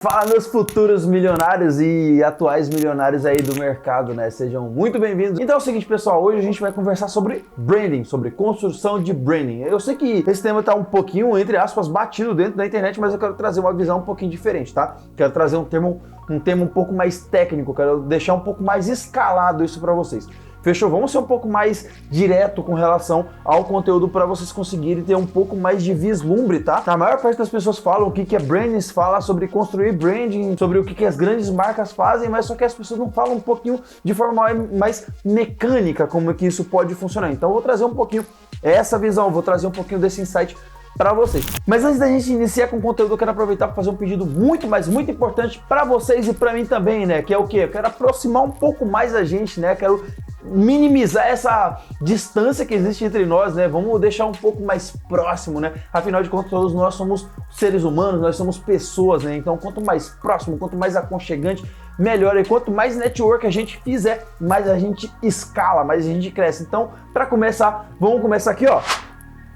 Fala, meus futuros milionários e atuais milionários aí do mercado, né? Sejam muito bem-vindos. Então é o seguinte, pessoal, hoje a gente vai conversar sobre branding, sobre construção de branding. Eu sei que esse tema tá um pouquinho, entre aspas, batido dentro da internet, mas eu quero trazer uma visão um pouquinho diferente, tá? Quero trazer um tema um pouco mais técnico, quero deixar um pouco mais escalado isso para vocês. Fechou? Vamos ser um pouco mais direto com relação ao conteúdo para vocês conseguirem ter um pouco mais de vislumbre, tá? A maior parte das pessoas falam o que é branding, fala sobre construir branding, sobre o que as grandes marcas fazem, mas só que as pessoas não falam um pouquinho de forma mais mecânica como é que isso pode funcionar. Então eu vou trazer um pouquinho essa visão, vou trazer um pouquinho desse insight para vocês. Mas antes da gente iniciar com o conteúdo, eu quero aproveitar para fazer um pedido muito importante para vocês e para mim também, né? Que é o quê? Eu quero aproximar um pouco mais a gente, né? Quero minimizar essa distância que existe entre nós, né? Vamos deixar um pouco mais próximo, né? Afinal de contas, todos nós somos seres humanos, nós somos pessoas, né? Então, quanto mais próximo, quanto mais aconchegante, melhor. E quanto mais network a gente fizer, mais a gente escala, mais a gente cresce. Então, para começar, vamos começar aqui, ó.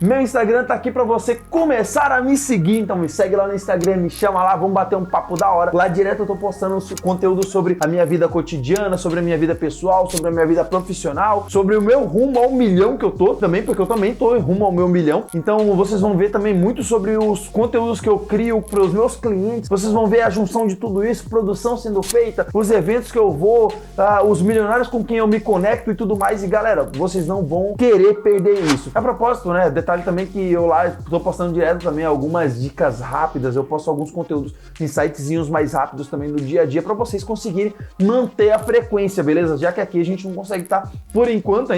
Meu Instagram tá aqui para você começar a me seguir, então me segue lá no Instagram, me chama lá, vamos bater um papo da hora. Lá direto eu tô postando conteúdo sobre a minha vida cotidiana, sobre a minha vida pessoal, sobre a minha vida profissional, sobre o meu rumo ao milhão que eu tô também, porque eu também tô em rumo ao meu milhão. Então vocês vão ver também muito sobre os conteúdos que eu crio para os meus clientes, vocês vão ver a junção de tudo isso, produção sendo feita, os eventos que eu vou, os milionários com quem eu me conecto e tudo mais. E galera, vocês não vão querer perder isso. A propósito, né, detalhe também que eu lá estou postando direto também algumas dicas rápidas, eu posto alguns conteúdos, insightzinhos mais rápidos também no dia a dia para vocês conseguirem manter a frequência, beleza? Já que aqui a gente não consegue estar, por enquanto,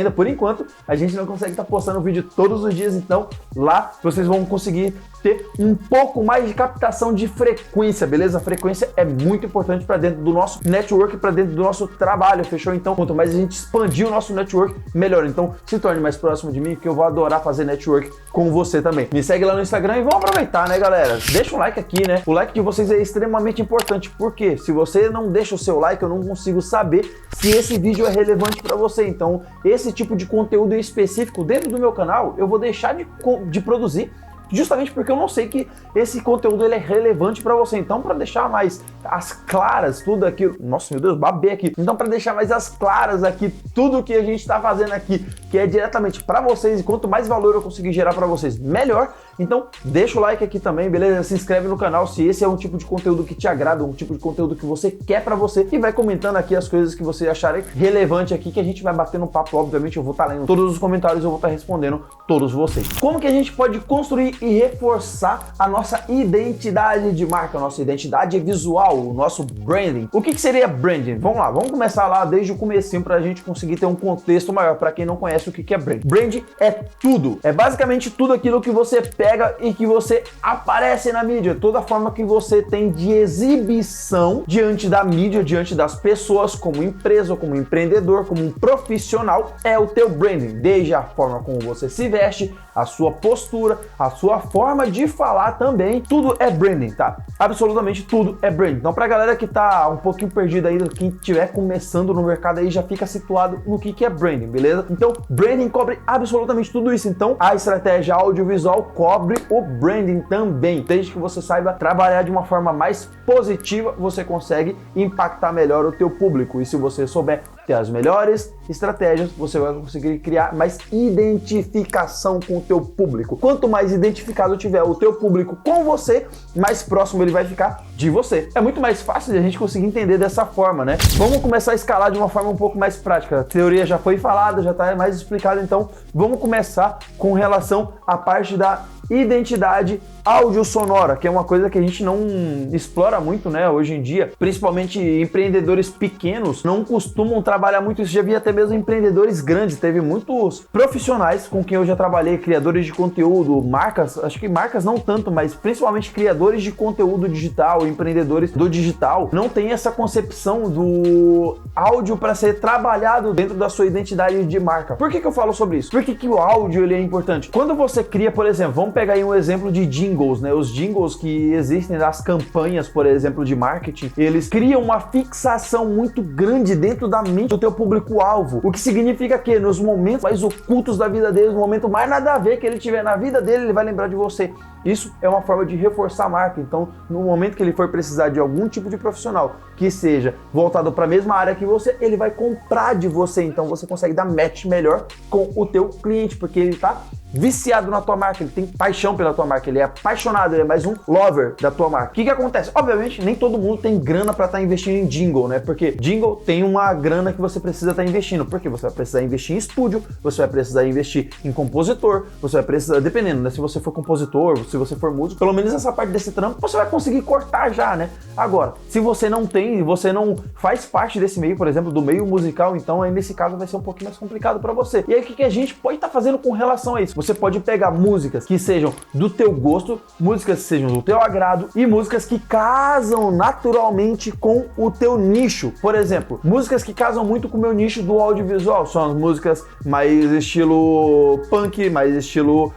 a gente não consegue estar postando vídeo todos os dias, então lá vocês vão conseguir ter um pouco mais de captação de frequência, beleza? A frequência é muito importante para dentro do nosso network, para dentro do nosso trabalho, fechou? Então, quanto mais a gente expandir o nosso network, melhor. Então, se torne mais próximo de mim, que eu vou adorar fazer network com você também. Me segue lá no Instagram e vamos aproveitar, né, galera? Deixa um like aqui, né? O like de vocês é extremamente importante, porque se você não deixa o seu like, eu não consigo saber se esse vídeo é relevante para você. Então, esse tipo de conteúdo específico dentro do meu canal, eu vou deixar de produzir, justamente porque eu não sei que esse conteúdo ele é relevante para você. Então, para deixar mais as claras tudo aqui, nossa, meu Deus, babei aqui. Então, para deixar mais as claras aqui tudo que a gente está fazendo aqui, que é diretamente para vocês, e quanto mais valor eu conseguir gerar para vocês, melhor. Então, deixa o like aqui também, beleza? Se inscreve no canal se esse é um tipo de conteúdo que te agrada, um tipo de conteúdo que você quer para você, e vai comentando aqui as coisas que você acharem relevante aqui, que a gente vai bater no papo. Obviamente, eu vou estar lendo todos os comentários, eu vou estar respondendo todos vocês. Como que a gente pode construir e reforçar a nossa identidade de marca, a nossa identidade visual, o nosso branding? O que seria branding? Vamos lá, vamos começar lá desde o comecinho para a gente conseguir ter um contexto maior para quem não conhece o que é branding. Branding é tudo, é basicamente tudo aquilo que você pega e que você aparece na mídia, toda a forma que você tem de exibição diante da mídia, diante das pessoas, como empresa, como empreendedor, como um profissional, é o teu branding, desde a forma como você se veste, a sua postura, a sua forma de falar também, tudo é branding, tá? Absolutamente tudo é branding. Então, pra galera que tá um pouquinho perdida aí, quem estiver começando no mercado aí, já fica situado no que é branding, beleza? Então, branding cobre absolutamente tudo isso. Então, a estratégia audiovisual cobre o branding também. Desde que você saiba trabalhar de uma forma mais positiva, você consegue impactar melhor o teu público. E se você souber ter as melhores estratégias, você vai conseguir criar mais identificação com o teu público. Quanto mais identificado tiver o teu público com você, mais próximo ele vai ficar de você. É muito mais fácil de a gente conseguir entender dessa forma, né? Vamos começar a escalar de uma forma um pouco mais prática. A teoria já foi falada, já está mais explicada, então vamos começar com relação à parte da identidade áudio-sonora, que é uma coisa que a gente não explora muito, né, hoje em dia. Principalmente empreendedores pequenos não costumam trabalhar muito isso. Já vi até mesmo empreendedores grandes, teve muitos profissionais com quem eu já trabalhei, criadores de conteúdo, marcas, acho que marcas não tanto, mas principalmente criadores de conteúdo digital, empreendedores do digital, não tem essa concepção do áudio para ser trabalhado dentro da sua identidade de marca. Por que eu falo sobre isso? Por que o áudio ele é importante? Quando você cria, por exemplo, vamos pegar aí um exemplo de jingles, né? Os jingles que existem nas campanhas, por exemplo, de marketing, eles criam uma fixação muito grande dentro da mente do teu público-alvo, o que significa que nos momentos mais ocultos da vida dele, no momento mais nada a ver que ele tiver na vida dele, ele vai lembrar de você. Isso é uma forma de reforçar a marca. Então, no momento que ele for precisar de algum tipo de profissional que seja voltado para a mesma área que você, ele vai comprar de você. Então, você consegue dar match melhor com o teu cliente, porque ele está viciado na tua marca, ele tem paixão pela tua marca, ele é apaixonado, ele é mais um lover da tua marca. O que acontece? Obviamente, nem todo mundo tem grana para estar investindo em jingle, né? Porque jingle tem uma grana que você precisa estar investindo, porque você vai precisar investir em estúdio, você vai precisar investir em compositor, você vai precisar, dependendo, né? Se você for compositor, se você for músico, pelo menos essa parte desse trampo você vai conseguir cortar já, né? Agora, se você não tem, você não faz parte desse meio, por exemplo, do meio musical, então aí nesse caso vai ser um pouquinho mais complicado para você. E aí o que a gente pode estar fazendo com relação a isso? Você pode pegar músicas que sejam do teu gosto, músicas que sejam do teu agrado e músicas que casam naturalmente com o teu nicho. Por exemplo, músicas que casam muito com o meu nicho do audiovisual, são as músicas mais estilo punk, mais estilo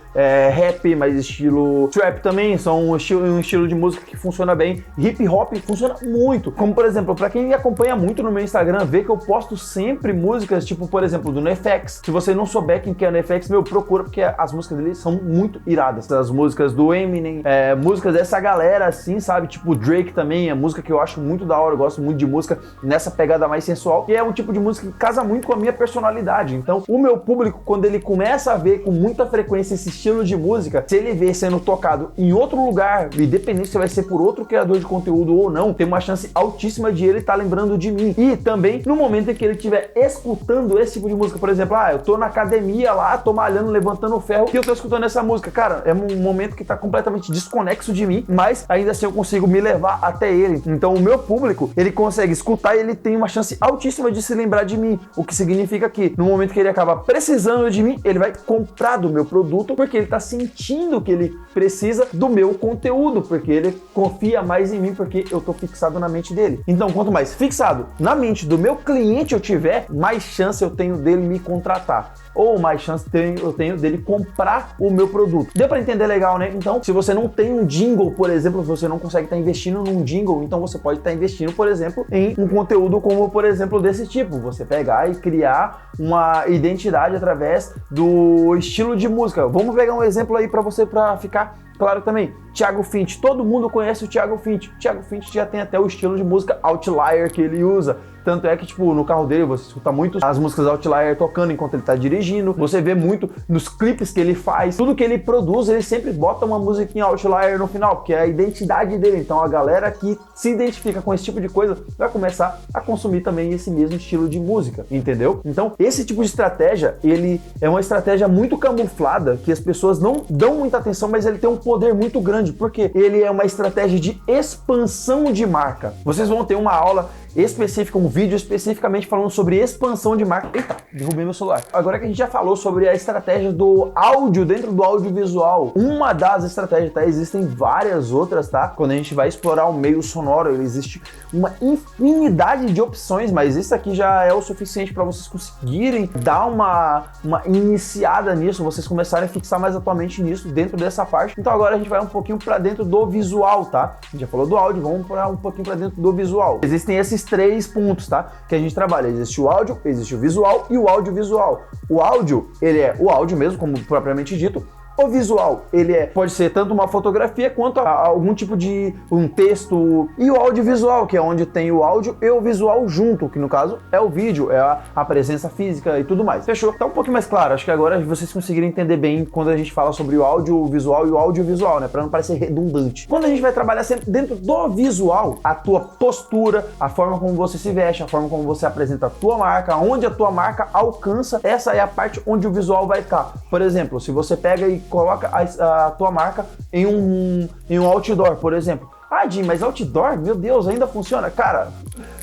rap, mais estilo trap também, são um estilo de música que funciona bem. Hip hop funciona muito. Como por exemplo, para quem me acompanha muito no meu Instagram, vê que eu posto sempre músicas, tipo por exemplo, do NoFX. Se você não souber quem que é o NoFX, procura, porque as músicas dele são muito iradas. As músicas do Eminem, músicas dessa galera assim, sabe? Tipo Drake também, é música que eu acho muito da hora, eu gosto muito de música nessa pegada mais sensual, e é um tipo de música que casa muito com a minha personalidade. Então, o meu público, quando ele começa a ver com muita frequência esse estilo de música, se ele vê sendo tocado em outro lugar, independente se vai ser por outro criador de conteúdo ou não, tem uma chance altíssima de ele estar lembrando de mim. E também, no momento em que ele estiver escutando esse tipo de música, por exemplo, eu tô na academia lá, tô malhando, levantando o ferro, e eu tô escutando essa música, cara, é um momento que tá completamente desconexo de mim, mas ainda assim eu consigo me levar até ele. Então o meu público, ele consegue escutar e ele tem uma chance altíssima de se lembrar de mim, o que significa que no momento que ele acaba precisando de mim, ele vai comprar do meu produto, porque ele tá sentindo que ele precisa do meu conteúdo, porque ele confia mais em mim, porque eu tô fixado na mente dele. Então, quanto mais fixado na mente do meu cliente eu tiver, mais chance eu tenho dele me contratar, ou mais chance eu tenho dele comprar o meu produto. Deu pra entender legal, né? Então, se você não tem um jingle, por exemplo, você não consegue estar investindo num jingle, então você pode estar investindo, por exemplo, em um conteúdo como, por exemplo, desse tipo. Você pegar e criar uma identidade através do estilo de música. Vamos pegar um exemplo aí pra você, pra ficar claro também. Thiago Finch, todo mundo conhece o Thiago Finch. O Thiago Finch já tem até o estilo de música Outlier que ele usa. Tanto é que, tipo, no carro dele você escuta muito as músicas Outlier tocando enquanto ele tá dirigindo. Você vê muito nos clipes que ele faz. Tudo que ele produz, ele sempre bota uma musiquinha Outlier no final, porque é a identidade dele. Então a galera que se identifica com esse tipo de coisa vai começar a consumir também esse mesmo estilo de música, entendeu? Então esse tipo de estratégia, ele é uma estratégia muito camuflada, que as pessoas não dão muita atenção, mas ele tem um poder muito grande, porque ele é uma estratégia de expansão de marca. Vocês vão ter uma aula específica, um vídeo especificamente falando sobre expansão de marca. Eita, derrubei meu celular. Agora que a gente já falou sobre a estratégia do áudio dentro do audiovisual, uma das estratégias, tá? Existem várias outras, tá? Quando a gente vai explorar o meio sonoro, existe uma infinidade de opções, mas isso aqui já é o suficiente para vocês conseguirem dar uma iniciada nisso, vocês começarem a fixar mais atualmente nisso dentro dessa parte. Então agora a gente vai um pouquinho para dentro do visual, tá? A gente já falou do áudio, vamos para um pouquinho para dentro do visual. Existem esses 3 pontos, tá? Que a gente trabalha. Existe o áudio, existe o visual e o audiovisual. O áudio, ele é o áudio mesmo, como propriamente dito. O visual, ele pode ser tanto uma fotografia quanto algum tipo de um texto. E o audiovisual, que é onde tem o áudio e o visual junto, que no caso é o vídeo, é a presença física e tudo mais. Fechou? Tá um pouquinho mais claro. Acho que agora vocês conseguiram entender bem quando a gente fala sobre o audiovisual e o audiovisual, né? Pra não parecer redundante. Quando a gente vai trabalhar sempre dentro do visual, a tua postura, a forma como você se veste, a forma como você apresenta a tua marca, onde a tua marca alcança, essa é a parte onde o visual vai estar. Por exemplo, se você pega e coloca a tua marca em um outdoor, por exemplo. Jim, mas outdoor? Meu Deus, ainda funciona? Cara,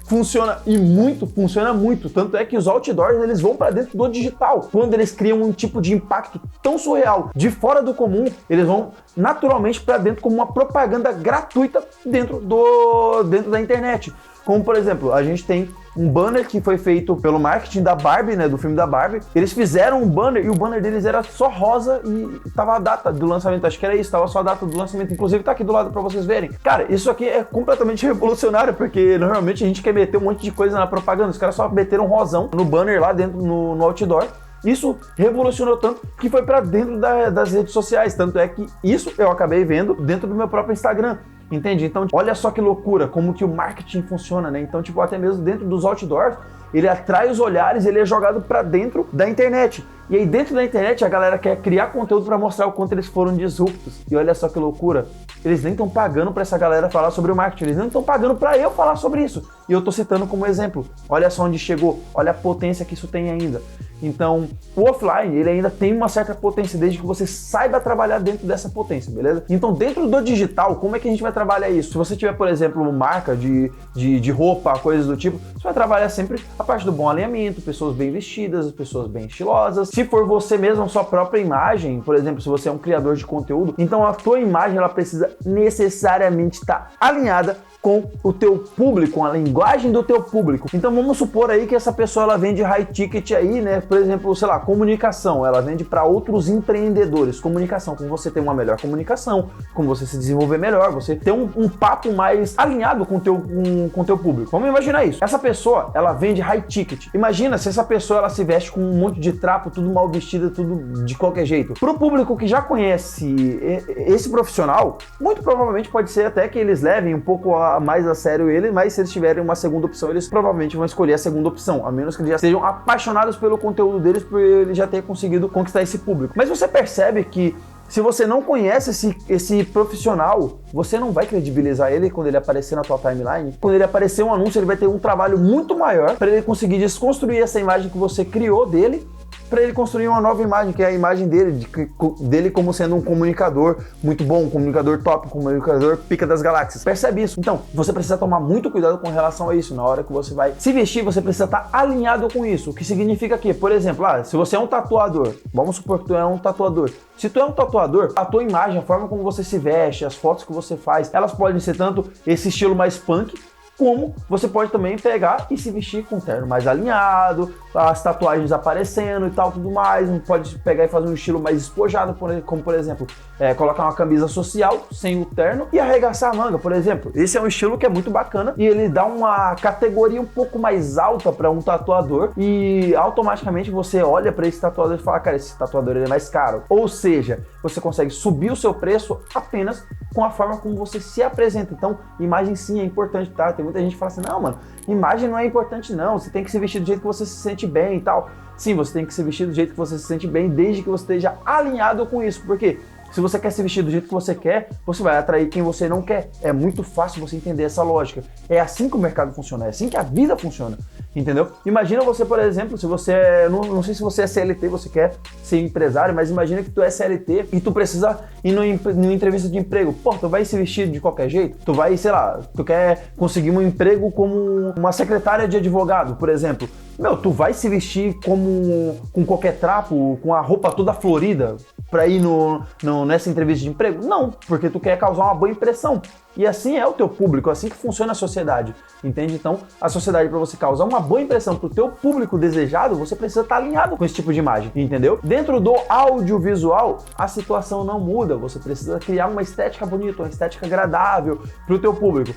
funciona muito. Tanto é que os outdoors, eles vão para dentro do digital. Quando eles criam um tipo de impacto tão surreal, de fora do comum, eles vão naturalmente para dentro como uma propaganda gratuita dentro da internet. Como, por exemplo, a gente tem um banner que foi feito pelo marketing da Barbie, né, do filme da Barbie. Eles fizeram um banner e o banner deles era só rosa e tava a data do lançamento, acho que era isso, tava só a data do lançamento, inclusive tá aqui do lado pra vocês verem. Cara, isso aqui é completamente revolucionário, porque normalmente a gente quer meter um monte de coisa na propaganda, os caras só meteram um rosão no banner lá dentro, no outdoor, Isso revolucionou tanto que foi para dentro das redes sociais, tanto é que isso eu acabei vendo dentro do meu próprio Instagram. Entende? Então, olha só que loucura, como que o marketing funciona, né? Então, tipo, até mesmo dentro dos outdoors, ele atrai os olhares, ele é jogado para dentro da internet. E aí dentro da internet a galera quer criar conteúdo para mostrar o quanto eles foram disruptos. E olha só que loucura, eles nem estão pagando para essa galera falar sobre o marketing, eles nem estão pagando para eu falar sobre isso. E eu tô citando como exemplo. Olha só onde chegou, olha a potência que isso tem ainda. Então, o offline, ele ainda tem uma certa potência, desde que você saiba trabalhar dentro dessa potência, beleza? Então, dentro do digital, como é que a gente vai trabalhar isso? Se você tiver, por exemplo, uma marca de roupa, coisas do tipo, você vai trabalhar sempre a parte do bom alinhamento, pessoas bem vestidas, pessoas bem estilosas. Se for você mesmo, a sua própria imagem, por exemplo, se você é um criador de conteúdo, então a tua imagem, ela precisa necessariamente estar alinhada com o teu público, com a linguagem do teu público. Então vamos supor aí que essa pessoa ela vende high ticket aí, né? Por exemplo, sei lá, comunicação, ela vende para outros empreendedores. Comunicação, como você ter uma melhor comunicação, como você se desenvolver melhor, você ter um papo mais alinhado com o teu público. Vamos imaginar isso. Essa pessoa, ela vende high ticket. Imagina se essa pessoa ela se veste com um monte de trapo, tudo mal vestida, tudo de qualquer jeito. Para o público que já conhece esse profissional, muito provavelmente pode ser até que eles levem um pouco mais a sério ele, mas se eles tiverem uma segunda opção, eles provavelmente vão escolher a segunda opção, a menos que eles já sejam apaixonados pelo conteúdo deles, por ele já ter conseguido conquistar esse público. Mas você percebe que se você não conhece esse profissional, você não vai credibilizar ele quando ele aparecer na tua timeline. Quando ele aparecer um anúncio, ele vai ter um trabalho muito maior para ele conseguir desconstruir essa imagem que você criou dele, para ele construir uma nova imagem, que é a imagem dele como sendo um comunicador muito bom, um comunicador top, um comunicador pica das galáxias. Percebe isso? Então, você precisa tomar muito cuidado com relação a isso. Na hora que você vai se vestir, você precisa estar alinhado com isso. O que significa que, por exemplo, se você é um tatuador, vamos supor que tu é um tatuador. Se tu é um tatuador, a tua imagem, a forma como você se veste, as fotos que você faz, elas podem ser tanto esse estilo mais punk, como você pode também pegar e se vestir com um terno mais alinhado, as tatuagens aparecendo e tal, tudo mais. Pode pegar e fazer um estilo mais despojado, como por exemplo, colocar uma camisa social sem o terno e arregaçar a manga, por exemplo. Esse é um estilo que é muito bacana e ele dá uma categoria um pouco mais alta para um tatuador e automaticamente você olha para esse tatuador e fala, cara, esse tatuador ele é mais caro. Ou seja, você consegue subir o seu preço apenas com a forma como você se apresenta. Então, imagem sim é importante, tá? Tem muita gente que fala assim, não, mano, imagem não é importante não, você tem que se vestir do jeito que você se sente bem e tal. Sim, você tem que se vestir do jeito que você se sente bem, desde que você esteja alinhado com isso, porque se você quer se vestir do jeito que você quer, você vai atrair quem você não quer. É muito fácil você entender essa lógica. É assim que o mercado funciona, é assim que a vida funciona, entendeu? Imagina você, por exemplo, se você não sei se você é CLT, você quer ser empresário, mas imagina que tu é CLT e tu precisa ir numa entrevista de emprego. Pô, tu vai se vestir de qualquer jeito? Tu vai, sei lá, tu quer conseguir um emprego como uma secretária de advogado, por exemplo. Meu, tu vai se vestir com qualquer trapo, com a roupa toda florida pra ir nessa entrevista de emprego? Não, porque tu quer causar uma boa impressão. E assim é o teu público, assim que funciona a sociedade, entende? Então, a sociedade, para você causar uma boa impressão pro teu público desejado, você precisa estar alinhado com esse tipo de imagem, entendeu? Dentro do audiovisual, a situação não muda, você precisa criar uma estética bonita, uma estética agradável pro teu público.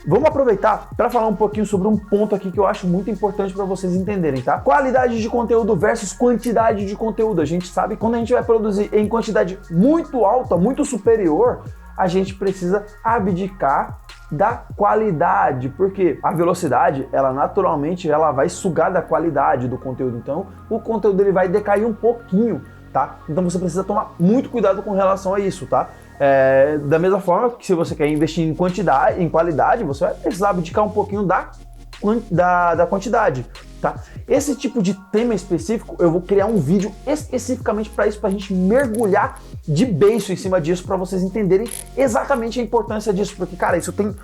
Vamos aproveitar para falar um pouquinho sobre um ponto aqui que eu acho muito importante para vocês entenderem, tá? Qualidade de conteúdo versus quantidade de conteúdo. A gente sabe que quando a gente vai produzir em quantidade muito alta, muito superior, a gente precisa abdicar da qualidade, porque a velocidade, ela naturalmente ela vai sugar da qualidade do conteúdo, então o conteúdo ele vai decair um pouquinho, tá? Então você precisa tomar muito cuidado com relação a isso, tá? Da mesma forma que se você quer investir em quantidade, em qualidade, você vai precisar abdicar um pouquinho da quantidade, tá? Esse tipo de tema específico, eu vou criar um vídeo especificamente para isso, para a gente mergulhar de beiço em cima disso, para vocês entenderem exatamente a importância disso, porque, cara, isso tem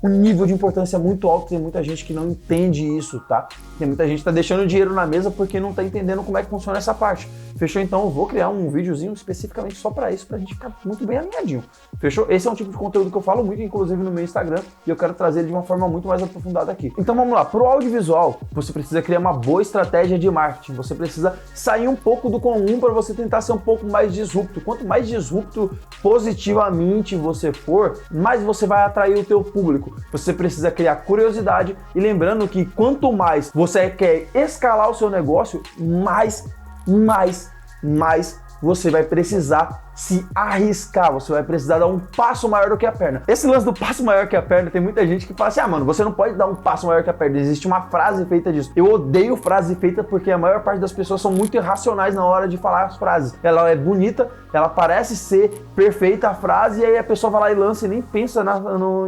um nível de importância muito alto, tem muita gente que não entende isso, tá? Tem muita gente que tá deixando dinheiro na mesa porque não tá entendendo como é que funciona essa parte. Fechou? Então eu vou criar um videozinho especificamente só para isso, pra gente ficar muito bem alinhadinho. Fechou? Esse é um tipo de conteúdo que eu falo muito, inclusive no meu Instagram, e eu quero trazer ele de uma forma muito mais aprofundada aqui. Então vamos lá, pro audiovisual, você precisa criar uma boa estratégia de marketing, você precisa sair um pouco do comum para você tentar ser um pouco mais disrupto. Quanto mais disrupto positivamente você for, mais você vai atrair o teu público. Você precisa criar curiosidade e lembrando que quanto mais você quer escalar o seu negócio, mais mais você vai precisar se arriscar, você vai precisar dar um passo maior do que a perna. Esse lance do passo maior que a perna, tem muita gente que fala assim, mano, você não pode dar um passo maior que a perna, existe uma frase feita disso. Eu odeio frase feita porque a maior parte das pessoas são muito irracionais na hora de falar as frases. Ela é bonita, ela parece ser perfeita a frase, e aí a pessoa vai lá e lança e nem pensa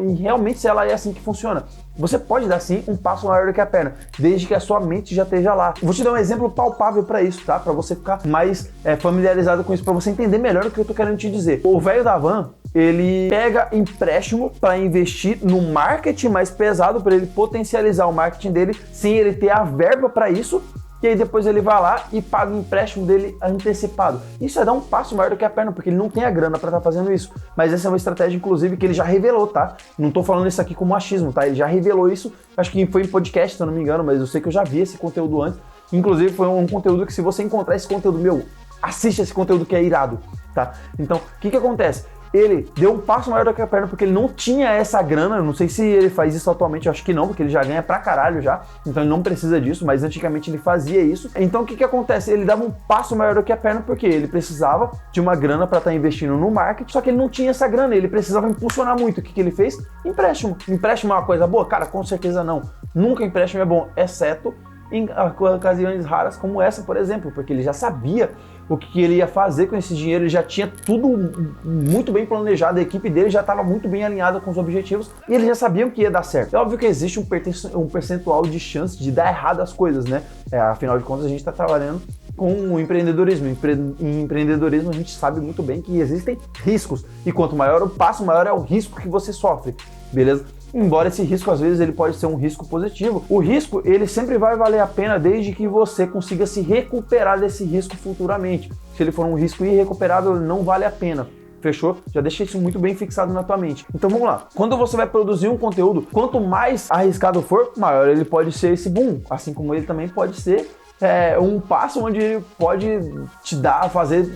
em realmente se ela é assim que funciona. Você pode dar sim um passo maior do que a perna, desde que a sua mente já esteja lá. Vou te dar um exemplo palpável para isso, tá? Para você ficar mais familiarizado com isso, para você entender melhor o que eu tô querendo te dizer. O velho da van, ele pega empréstimo para investir no marketing mais pesado, para ele potencializar o marketing dele, sem ele ter a verba para isso. E aí depois ele vai lá e paga o empréstimo dele antecipado. Isso é dar um passo maior do que a perna, porque ele não tem a grana para estar fazendo isso. Mas essa é uma estratégia, inclusive, que ele já revelou, tá? Não tô falando isso aqui como achismo, tá? Ele já revelou isso, acho que foi em podcast, se eu não me engano, mas eu sei que eu já vi esse conteúdo antes. Inclusive foi um conteúdo que, se você encontrar esse conteúdo meu, assiste esse conteúdo que é irado, tá? Então, o que acontece? Ele deu um passo maior do que a perna porque ele não tinha essa grana. Eu não sei se ele faz isso atualmente, eu acho que não, porque ele já ganha pra caralho já, então ele não precisa disso, mas antigamente ele fazia isso. Então o que acontece? Ele dava um passo maior do que a perna porque ele precisava de uma grana para estar investindo no marketing, só que ele não tinha essa grana, ele precisava impulsionar muito. O que ele fez? Empréstimo. Empréstimo é uma coisa boa? Cara, com certeza não. Nunca empréstimo é bom, exceto em ocasiões raras como essa, por exemplo, porque ele já sabia o que ele ia fazer com esse dinheiro, ele já tinha tudo muito bem planejado, a equipe dele já estava muito bem alinhada com os objetivos e eles já sabiam que ia dar certo. É óbvio que existe um percentual de chance de dar errado as coisas, né? Afinal de contas, a gente está trabalhando com o empreendedorismo. Em empreendedorismo, a gente sabe muito bem que existem riscos, e quanto maior o passo, maior é o risco que você sofre, beleza? Embora esse risco, às vezes, ele pode ser um risco positivo. O risco, ele sempre vai valer a pena desde que você consiga se recuperar desse risco futuramente. Se ele for um risco irrecuperável, ele não vale a pena. Fechou? Já deixa isso muito bem fixado na tua mente. Então vamos lá. Quando você vai produzir um conteúdo, quanto mais arriscado for, maior ele pode ser esse boom. Assim como ele também pode ser um passo onde ele pode te fazer,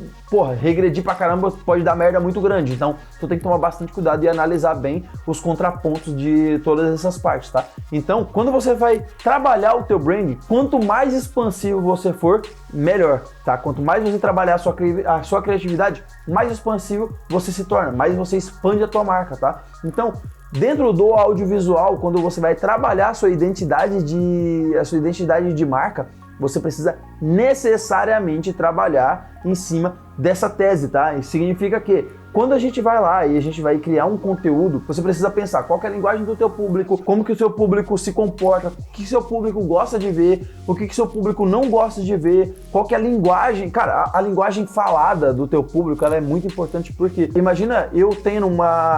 regredir pra caramba, pode dar merda muito grande. Então, tu tem que tomar bastante cuidado e analisar bem os contrapontos de todas essas partes, tá? Então, quando você vai trabalhar o teu branding, quanto mais expansivo você for, melhor, tá? Quanto mais você trabalhar a sua criatividade, mais expansivo você se torna, mais você expande a tua marca, tá? Então, dentro do audiovisual, quando você vai trabalhar a sua identidade de marca, você precisa necessariamente trabalhar em cima dessa tese, tá? Isso significa que quando a gente vai lá e a gente vai criar um conteúdo, você precisa pensar qual que é a linguagem do teu público, como que o seu público se comporta, o que seu público gosta de ver, o que seu público não gosta de ver, qual que é a linguagem. Cara, a linguagem falada do teu público, ela é muito importante, porque imagina eu tendo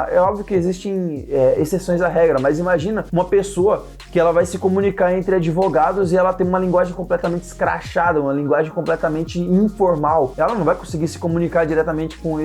é óbvio que existem exceções à regra, mas imagina uma pessoa que ela vai se comunicar entre advogados e ela tem uma linguagem completamente escrachada, uma linguagem completamente informal. Ela não vai conseguir se comunicar diretamente com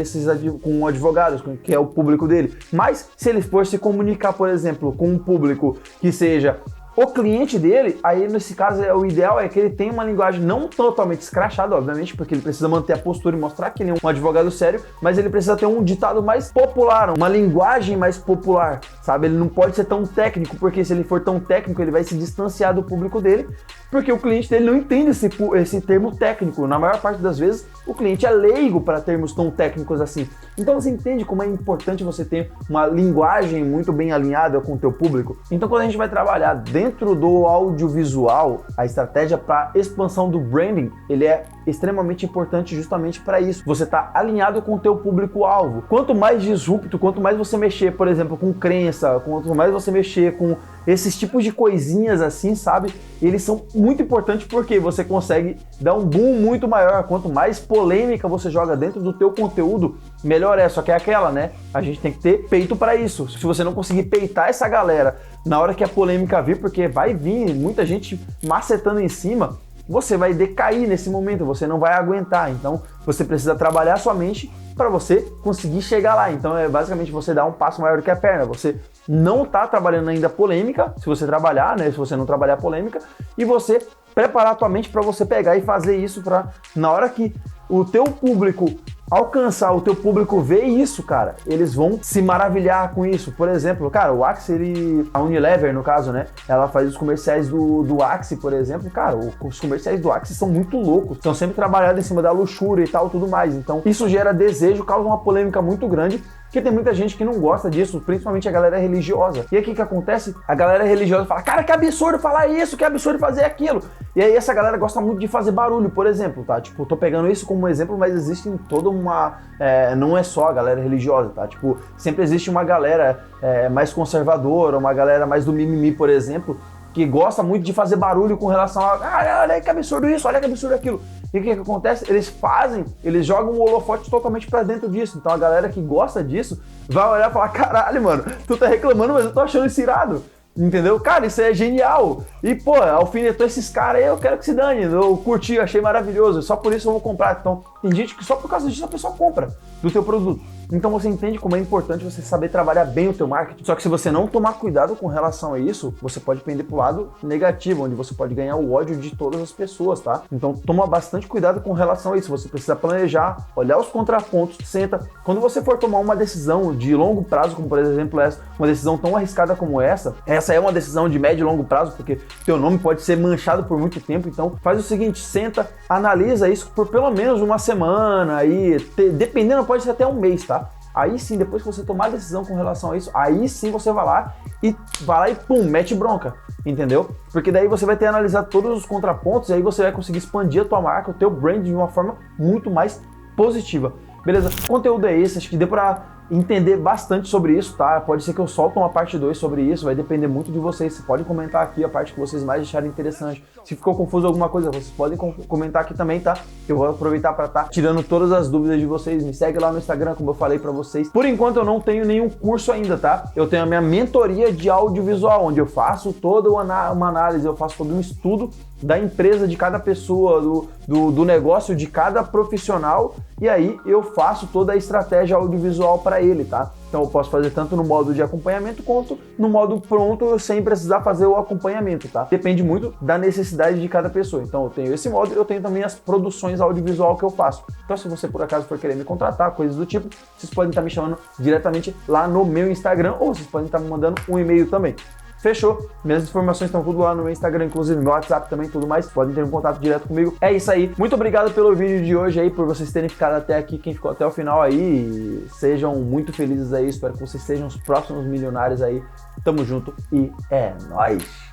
advogados, que é o público dele. Mas se ele for se comunicar, por exemplo, com um público que seja o cliente dele, aí nesse caso o ideal é que ele tenha uma linguagem não totalmente escrachada, obviamente, porque ele precisa manter a postura e mostrar que ele é um advogado sério, mas ele precisa ter um ditado mais popular, uma linguagem mais popular, sabe? Ele não pode ser tão técnico, porque se ele for tão técnico, ele vai se distanciar do público dele, porque o cliente dele não entende esse termo técnico. Na maior parte das vezes, o cliente é leigo para termos tão técnicos assim. Então você entende como é importante você ter uma linguagem muito bem alinhada com o teu público? Então quando a gente vai trabalhar dentro do audiovisual, a estratégia para expansão do branding, ele é extremamente importante justamente para isso. Você está alinhado com o teu público-alvo. Quanto mais disrupto, quanto mais você mexer, por exemplo, com crença, quanto mais você mexer com esses tipos de coisinhas assim, sabe? Eles são muito importantes porque você consegue dar um boom muito maior. Quanto mais polêmica você joga dentro do teu conteúdo, melhor é. Só que é aquela, né? A gente tem que ter peito para isso. Se você não conseguir peitar essa galera na hora que a polêmica vir, porque vai vir muita gente macetando em cima, você vai decair nesse momento, você não vai aguentar. Então você precisa trabalhar a sua mente para você conseguir chegar lá. Então é basicamente você dar um passo maior do que a perna. Você não está trabalhando ainda polêmica, se você trabalhar, né? Se você não trabalhar polêmica, e você preparar a tua mente para você pegar e fazer isso para, na hora que o teu público alcançar o teu público ver isso, cara, eles vão se maravilhar com isso. Por exemplo, cara, o Axe, a Unilever, no caso, né, ela faz os comerciais do Axe, por exemplo. Cara, os comerciais do Axe são muito loucos, são sempre trabalhados em cima da luxúria e tal, tudo mais. Então, isso gera desejo, causa uma polêmica muito grande, porque tem muita gente que não gosta disso, principalmente a galera religiosa. E aí o que acontece? A galera religiosa fala, cara, que absurdo falar isso, que absurdo fazer aquilo. E aí essa galera gosta muito de fazer barulho, por exemplo, tá? Tipo, tô pegando isso como exemplo, mas existe toda uma... não é só a galera religiosa, tá? Tipo, sempre existe uma galera mais conservadora, uma galera mais do mimimi, por exemplo, que gosta muito de fazer barulho com relação a... Ah, olha que absurdo isso, olha que absurdo aquilo. E o que acontece? Eles jogam um holofote totalmente pra dentro disso. Então a galera que gosta disso vai olhar e falar, caralho, mano, tu tá reclamando, mas eu tô achando isso irado. Entendeu? Cara, isso é genial. E, pô, alfinetou esses caras aí, eu quero que se dane. Eu curti, achei maravilhoso. Só por isso eu vou comprar. Então, tem gente que só por causa disso a pessoa compra do teu produto. Então você entende como é importante você saber trabalhar bem o teu marketing. Só que se você não tomar cuidado com relação a isso, você pode pender pro lado negativo, onde você pode ganhar o ódio de todas as pessoas, tá? Então toma bastante cuidado com relação a isso. Você precisa planejar, olhar os contrapontos, senta. Quando você for tomar uma decisão de longo prazo, como por exemplo essa, uma decisão tão arriscada como essa é uma decisão de médio e longo prazo, porque teu nome pode ser manchado por muito tempo. Então faz o seguinte, senta, analisa isso por pelo menos uma semana, aí, dependendo, pode ser até um mês, tá? Aí sim, depois que você tomar a decisão com relação a isso, aí sim você vai lá e pum, mete bronca, entendeu? Porque daí você vai ter analisado todos os contrapontos e aí você vai conseguir expandir a tua marca, o teu brand de uma forma muito mais positiva. Beleza? O conteúdo é esse, acho que deu pra entender bastante sobre isso, tá? Pode ser que eu solte uma parte 2 sobre isso, vai depender muito de vocês. Você pode comentar aqui a parte que vocês mais acharem interessante. Se ficou confuso alguma coisa, vocês podem comentar aqui também, tá? Eu vou aproveitar para estar tirando todas as dúvidas de vocês. Me segue lá no Instagram, como eu falei para vocês. Por enquanto eu não tenho nenhum curso ainda, tá? Eu tenho a minha mentoria de audiovisual, onde eu faço toda uma análise, eu faço todo um estudo da empresa de cada pessoa, do negócio de cada profissional, e aí eu faço toda a estratégia audiovisual para ele, tá? Então eu posso fazer tanto no modo de acompanhamento quanto no modo pronto, sem precisar fazer o acompanhamento, tá? Depende muito da necessidade de cada pessoa. Então eu tenho esse modo, eu tenho também as produções audiovisual que eu faço. Então se você por acaso for querer me contratar, coisas do tipo, vocês podem estar me chamando diretamente lá no meu Instagram, ou vocês podem estar me mandando um e-mail também. Fechou? Minhas informações estão tudo lá no meu Instagram, inclusive meu WhatsApp também, tudo mais. Podem ter um contato direto comigo. É isso aí. Muito obrigado pelo vídeo de hoje aí, por vocês terem ficado até aqui, quem ficou até o final aí. Sejam muito felizes aí, espero que vocês sejam os próximos milionários aí. Tamo junto e é nóis!